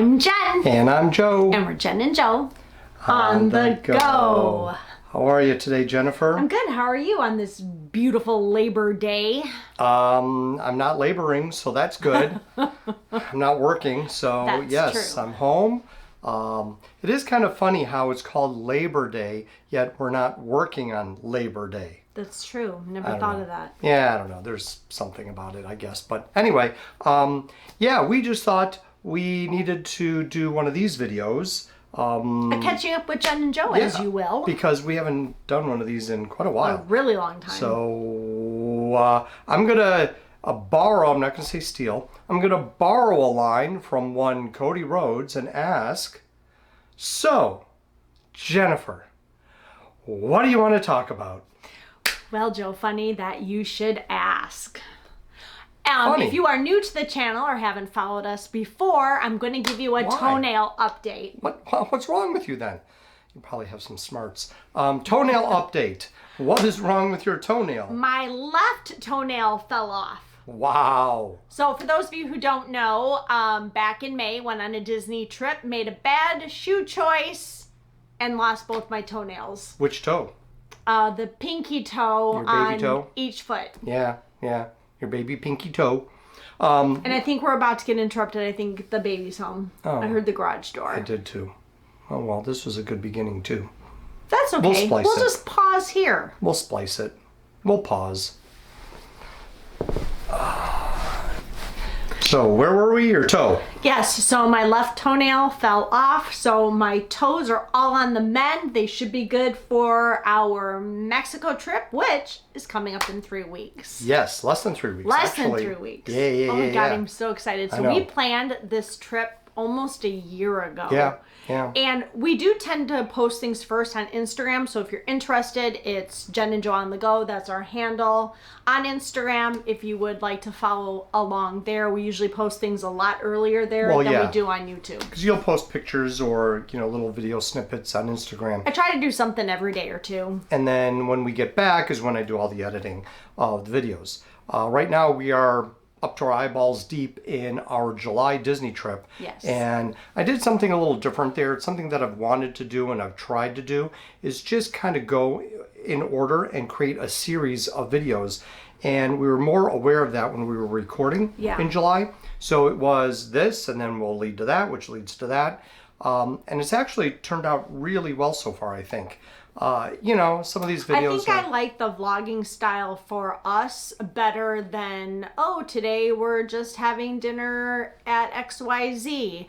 I'm Jen. And I'm Joe. And we're Jen and Joe on the go. How are you today, Jennifer? I'm good. How are you on this beautiful Labor Day? I'm not laboring, so that's good. I'm not working, so That's yes, true. I'm home. It is kind of funny how it's called Labor Day, yet we're not working on Labor Day. That's true. Never thought of that. Yeah, I don't know. There's something about it, I guess. But anyway, yeah, we just thought we needed to do one of these videos. Catching up with Jen and Joe, as you will. Because we haven't done one of these in quite a while. A really long time. So I'm going to borrow, I'm not going to say steal, I'm going to borrow a line from one Cody Rhodes and ask, so, Jennifer, what do you want to talk about? Well, Joe, funny that you should ask. Funny. If you are new to the channel or haven't followed us before, I'm going to give you a toenail update. What's wrong with you then? You probably have some smarts. Toenail update. What is wrong with your toenail? My left toenail fell off. Wow. So for those of you who don't know, back in May, went on a Disney trip, made a bad shoe choice, and lost both my toenails. Which toe? The pinky toe Your baby on toe? each foot. Yeah. Your baby pinky toe. And I think we're about to get interrupted. I think the baby's home. Oh. I heard the garage door. I did too. Oh, well, this was a good beginning too. That's okay. We'll splice it. Just pause here. We'll splice it. We'll pause. So where were we? Your toe? Yes, so my left toenail fell off, so my toes are all on the mend. They should be good for our Mexico trip, which is coming up in 3 weeks. Yes, less than 3 weeks. Less actually. than 3 weeks. Yeah. Oh my God, I'm so excited. So I know. we planned this trip almost a year ago. Yeah. And we do tend to post things first on Instagram. So if you're interested, it's Jen and Joe on the go. That's our handle on Instagram. If you would like to follow along there, we usually post things a lot earlier there than we do on YouTube. Because you'll post pictures or, little video snippets on Instagram. I try to do something every day or two. And then when we get back is when I do all the editing of the videos. Right now we are up to our eyeballs deep in our July Disney trip. Yes. And I did something a little different there. It's something that I've wanted to do and I've tried to do, is just kind of go in order and create a series of videos. And we were more aware of that when we were recording in July. So it was this, and then we'll lead to that, which leads to that. And it's actually turned out really well so far, I think. Some of these videos. I like the vlogging style for us better than, today we're just having dinner at XYZ.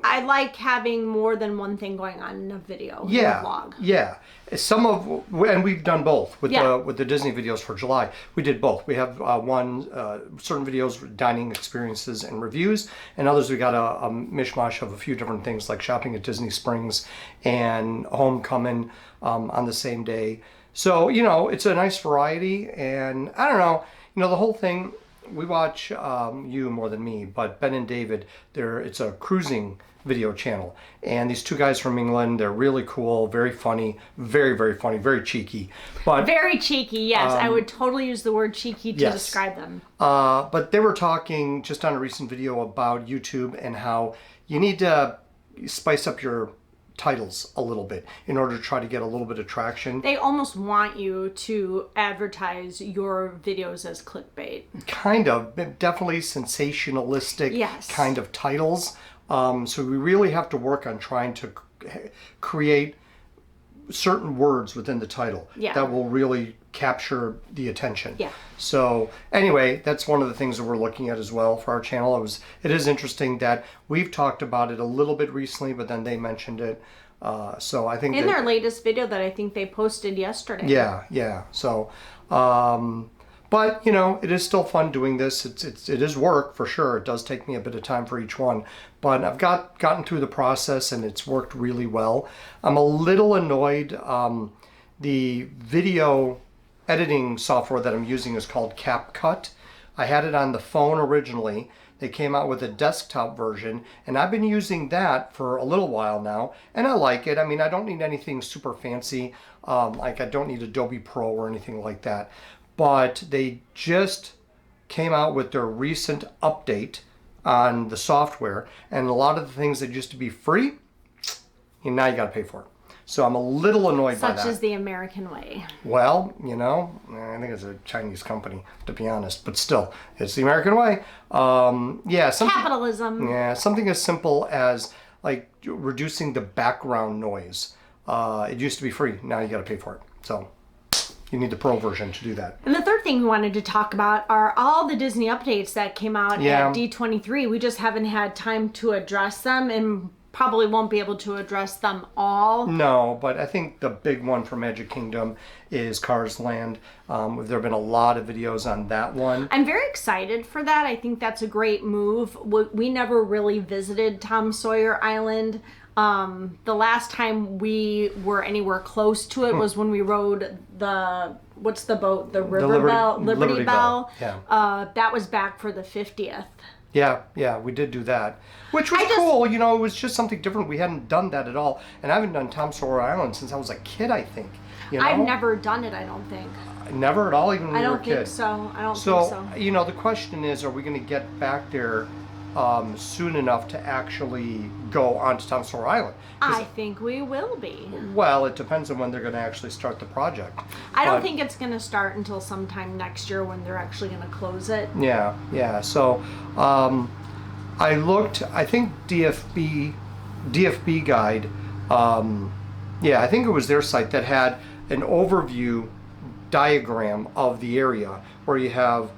I like having more than one thing going on in a video, in a vlog. Yeah. And we've done both with the Disney videos for July. We did both. We have certain videos, dining experiences and reviews, and others we got a mishmash of a few different things like shopping at Disney Springs and homecoming on the same day. So, it's a nice variety, and I don't know, the whole thing, we watch you more than me, but Ben and David, it's a cruising video channel, and these two guys from England, they're really cool, very funny, very funny, very cheeky. But very cheeky, yes. I would totally use the word cheeky to describe them. But they were talking just on a recent video about YouTube and how you need to spice up your titles a little bit in order to try to get a little bit of traction. They almost want you to advertise your videos as clickbait. Kind of, definitely sensationalistic kind of titles. So we really have to work on trying to create certain words within the title that will really capture the attention. So anyway, that's one of the things that we're looking at as well for our channel. It is interesting that we've talked about it a little bit recently, but then they mentioned it. So I think in their latest video that I think they posted yesterday. Yeah. So, but it is still fun doing this. It is work for sure. It does take me a bit of time for each one, but I've gotten through the process and it's worked really well. I'm a little annoyed. The video editing software that I'm using is called CapCut. I had it on the phone originally. They came out with a desktop version, and I've been using that for a little while now, and I like it. I mean, I don't need anything super fancy, like I don't need Adobe Pro or anything like that, but they just came out with their recent update on the software, and a lot of the things that used to be free, now you got to pay for it. So I'm a little annoyed by that. Such is the American way. Well, I think it's a Chinese company, to be honest, but still, it's the American way. Capitalism. Yeah, something as simple as like reducing the background noise. It used to be free. Now you got to pay for it. So you need the pro version to do that. And the third thing we wanted to talk about are all the Disney updates that came out at D23. We just haven't had time to address them, and probably won't be able to address them all. No, but I think the big one for Magic Kingdom is Cars Land. There have been a lot of videos on that one. I'm very excited for that. I think that's a great move. We never really visited Tom Sawyer Island. The last time we were anywhere close to it was when we rode what's the boat? The Liberty Bell. Yeah. That was back for the 50th. Yeah, we did do that, which was cool. It was just something different. We hadn't done that at all, and I haven't done Tom Sawyer Island since I was a kid, I think. I've never done it, I don't think. Never at all, even when you were a kid. I don't think so. So, the question is, are we going to get back there soon enough to actually go onto Tom Sawyer Island? I think we will be. Well, it depends on when they're going to actually start the project. I don't think it's going to start until sometime next year when they're actually going to close it. Yeah. So I looked, I think DFB Guide, I think it was their site that had an overview diagram of the area where you have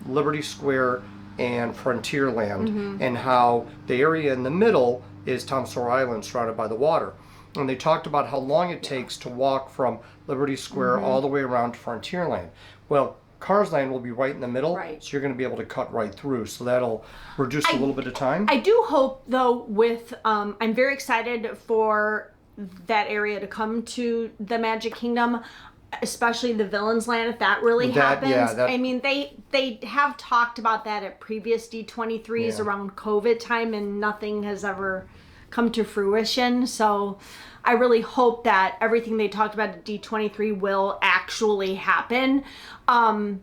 Liberty Square and Frontierland, and how the area in the middle is Tom Sawyer Island surrounded by the water. And they talked about how long it takes to walk from Liberty Square all the way around to Frontierland. Well, Cars Land will be right in the middle, so you're going to be able to cut right through. So that'll reduce a little bit of time. I do hope, though, I'm very excited for that area to come to the Magic Kingdom, especially the Villains Land, if that really happens. I mean, they have talked about that at previous D23s around COVID time, and nothing has ever come to fruition. So I really hope that everything they talked about at D23 will actually happen. But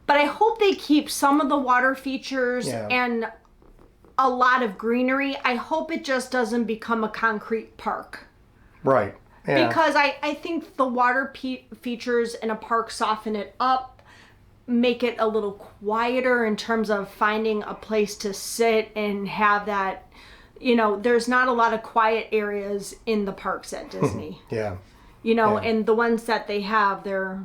I hope they keep some of the water features and a lot of greenery. I hope it just doesn't become a concrete park. Right. Yeah. Because I think the water features in a park soften it up, make it a little quieter in terms of finding a place to sit and have that, there's not a lot of quiet areas in the parks at Disney. And the ones that they have, they're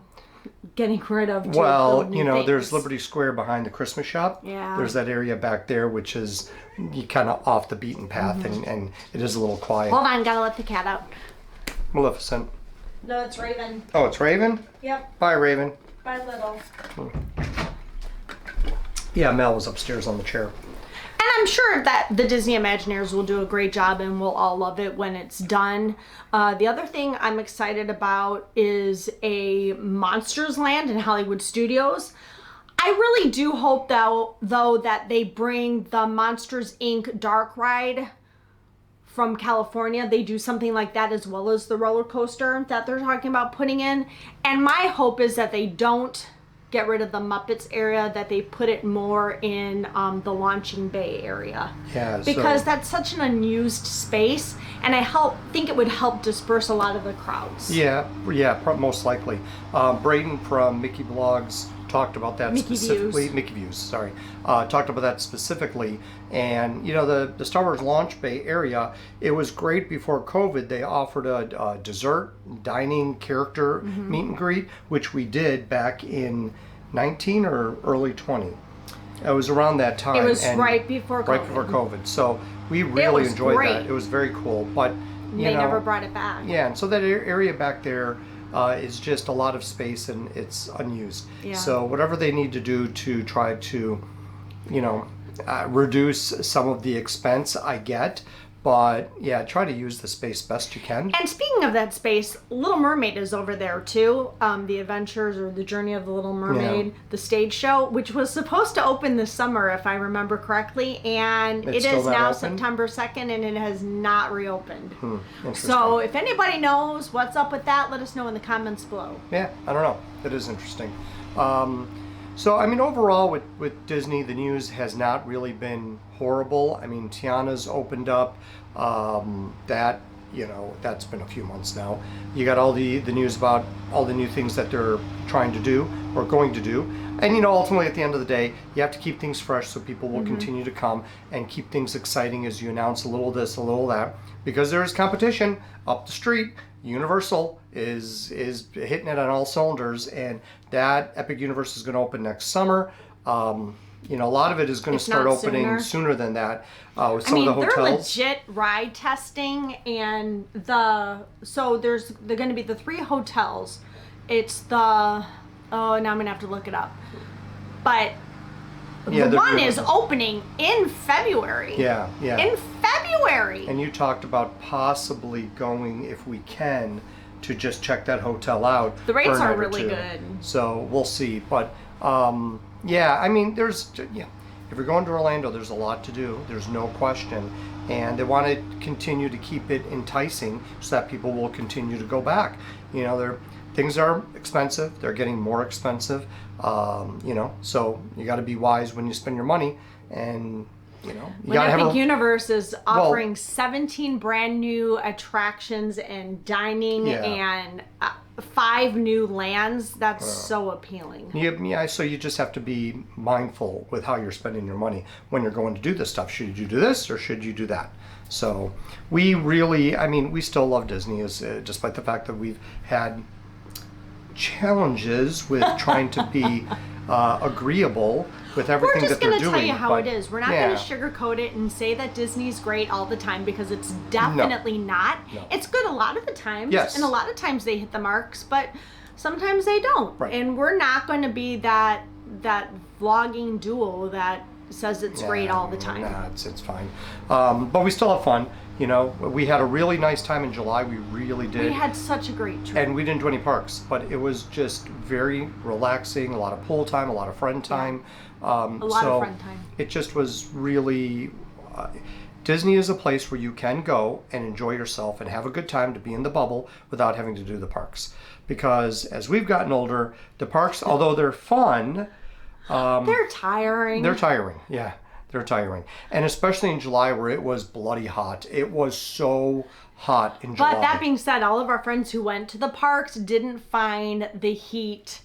getting rid of. There's Liberty Square behind the Christmas shop. Yeah. There's that area back there, which is kind of off the beaten path, and it is a little quiet. Hold on, gotta let the cat out. Maleficent. No, it's Raven. Oh, it's Raven? Yep. Bye, Raven. Bye, Little. Yeah, Mel was upstairs on the chair. And I'm sure that the Disney Imagineers will do a great job and we'll all love it when it's done. The other thing I'm excited about is a Monsters Land in Hollywood Studios. I really do hope, though, that they bring the Monsters, Inc. Dark Ride from California. They do something like that as well as the roller coaster that they're talking about putting in. And my hope is that they don't get rid of the Muppets area, that they put it more in the Launching Bay area. Yeah, because that's such an unused space, and I think it would help disperse a lot of the crowds. Yeah, most likely. Braden from Mickey Blogs talked about that specifically. Mickey Views, sorry. Talked about that specifically. And, the Star Wars Launch Bay area, it was great before COVID. They offered a dessert, dining, character meet and greet, which we did back in 19 or early 20. It was around that time. It was right before COVID. Right before COVID. So we really enjoyed that. It was very cool. But, they never brought it back. Yeah, and so that area back there is just a lot of space and it's unused. Yeah. So whatever they need to do to try to, reduce some of the expense, I get. But yeah, try to use the space best you can. And speaking of that space, Little Mermaid is over there too. The Adventures or the Journey of the Little Mermaid, the stage show, which was supposed to open this summer, if I remember correctly, and it is now September 2nd, and it has not reopened. So if anybody knows what's up with that, let us know in the comments below. Yeah, I don't know. That is interesting. So, I mean, overall with Disney, the news has not really been horrible. I mean, Tiana's opened up. That, you know, that's been a few months now. You got all the news about all the new things that they're trying to do or going to do. And, you know, ultimately at the end of the day, you have to keep things fresh so people will continue to come and keep things exciting as you announce a little this, a little that. Because there is competition up the street. Universal is hitting it on all cylinders, and that Epic Universe is going to open next summer. You know, a lot of it is going to start opening sooner than that with some of the hotels. They're legit ride testing, and they're going to be the 3 hotels. It's now I'm going to have to look it up. But the one is opening in February. Yeah. In February. And you talked about possibly going, if we can, to just check that hotel out. The rates are really good. So we'll see. But yeah, I mean, if you're going to Orlando, there's a lot to do. There's no question. And they want to continue to keep it enticing so that people will continue to go back. You know, things are expensive. They're getting more expensive. You know, so you got to be wise when you spend your money, and you know, Epic Universe is offering 17 brand new attractions and dining and 5 new lands. That's so appealing. Yeah, so you just have to be mindful with how you're spending your money when you're going to do this stuff. Should you do this or should you do that? So we still love Disney, despite the fact that we've had challenges with trying to be agreeable with everything that they're doing. We're just going to tell you how it is. We're not going to sugarcoat it and say that Disney's great all the time, because it's definitely not. No. It's good a lot of the times. Yes. And a lot of times they hit the marks, but sometimes they don't. Right. And we're not going to be that vlogging duo that says it's great all the time. Nah, it's fine. But we still have fun. You know, we had a really nice time in July. We really did. We had such a great trip. And we didn't do any parks, but it was just very relaxing, a lot of pool time, a lot of friend time. A lot of friend time. It just was really... Disney is a place where you can go and enjoy yourself and have a good time, to be in the bubble without having to do the parks. Because as we've gotten older, the parks, although they're fun... they're tiring. They're tiring, yeah. They're tiring. And especially in July, where it was bloody hot. It was so hot in July. But that being said, all of our friends who went to the parks didn't find the heat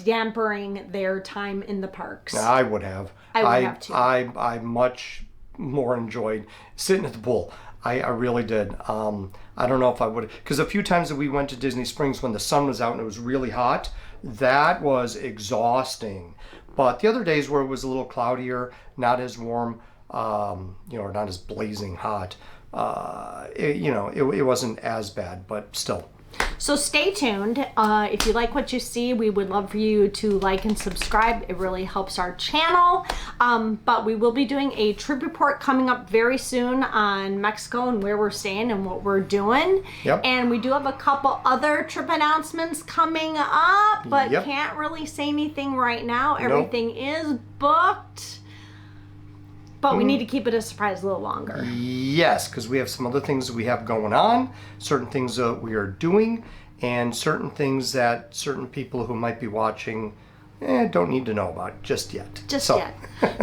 dampering their time in the parks. I would have. I would have too. I much more enjoyed sitting at the pool. I really did. I don't know if I would, because a few times that we went to Disney Springs when the sun was out and it was really hot, that was exhausting. But the other days where it was a little cloudier, not as warm, or not as blazing hot, it wasn't as bad, but still. So stay tuned. If you like what you see, we would love for you to like and subscribe. It really helps our channel. But we will be doing a trip report coming up very soon on Mexico and where we're staying and what we're doing. Yep. And we do have a couple other trip announcements coming up, but can't really say anything right now. Everything is booked. But we need to keep it a surprise a little longer. Yes, because we have some other things that we have going on, certain things that we are doing, and certain things that certain people who might be watching don't need to know about just yet. Yet.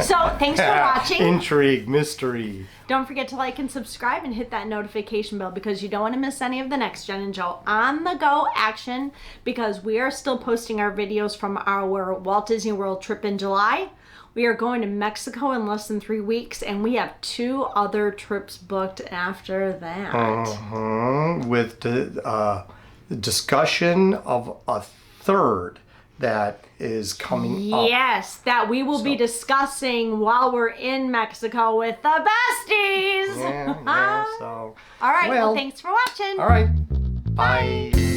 So thanks for watching. Intrigue, mystery. Don't forget to like and subscribe and hit that notification bell, because you don't want to miss any of the next Jen and Joe on the go action, because we are still posting our videos from our Walt Disney World trip in July. We are going to Mexico in less than 3 weeks, and we have 2 other trips booked after that. With the discussion of a third that is coming up. Yes, that we will be discussing while we're in Mexico with the besties. Yeah, so. All right, well, thanks for watching. All right, bye.